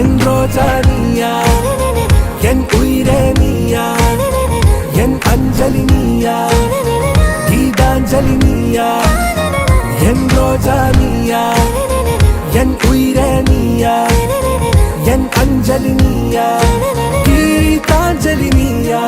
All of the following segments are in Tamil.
என் ரோஜா நீயா, என் உயிரே நீயா, என் அஞ்சலி நீயா, கீதாஞ்சலி நீயா, என் ரோஜா நீயா, என் உயிரே நீயா, என் அஞ்சலி நீயா, கீதாஞ்சலி நீயா.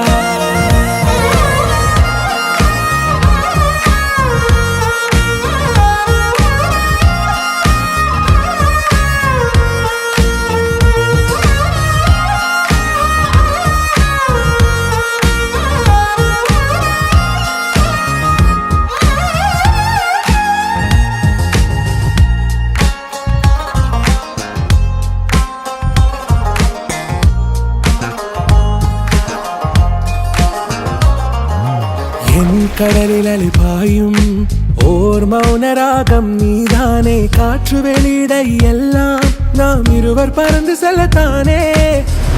என் கடலில் அலிபாயும் ஓர் மௌனராகம் நீதானே, காற்று வெளியிட எல்லாம் நாம் இருவர் பறந்து செல்லத்தானே.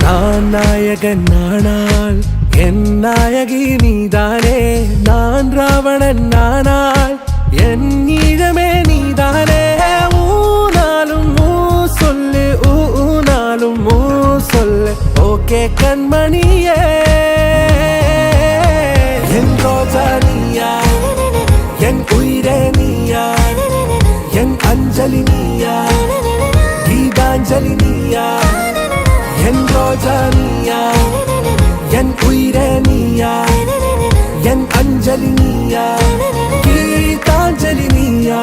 நான் நாயகன் நானால் என் நாயகி நீதானே, நான் ராவணன் நானால் என் ஈழமே நீதானே. ஊனாலும் ஊ சொல்லு, ஊனாலும் ஊ சொல்லு, ஓகே கண்மணியே. என் ரோஜா நீயா, என் உயிரே நீயா, என் அஞ்சலி நீயா, கீதாஞ்சலி நீயா, என் ரோஜா நீயா, என் உயிரே நீயா, என் அஞ்சலி நீயா, கீதாஞ்சலி நீயா.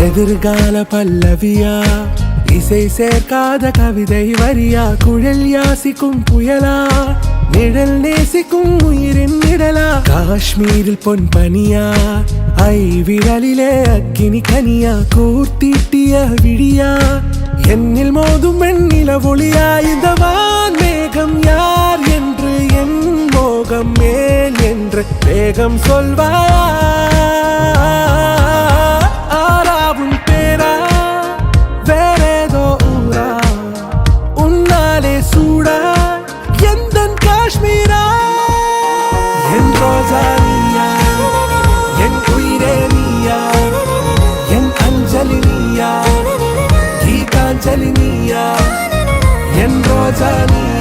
எதிர்கால பல்லவியா, இசை சேர்க்காத கவிதை வரியா, குழல் யாசிக்கும் புயலா, நிழல் நேசிக்கும் உயிரின் நிழலா, காஷ்மீரில் பொன் பனியா, ஐ விரலிலே அக்கினி கனியா, கூர்த்தீட்டிய விழியா, என்னில் மோதும் வெண்ணில ஒளியா. இந்த வான் மேகம் யார் என்று, என் மோகம் மேல் என்று வேகம் சொல்வாயா. ஆராவும் பேரா, வேறேதோ ஊரா, உன்னாலே சூடா எந்தன் காஷ்மீரா. என் ரோஜா நீயா, என் உயிரே நீயா, என் அஞ்சலி நீயா, கீதாஞ்சலி நீயா, என் ரோஜா நீயா.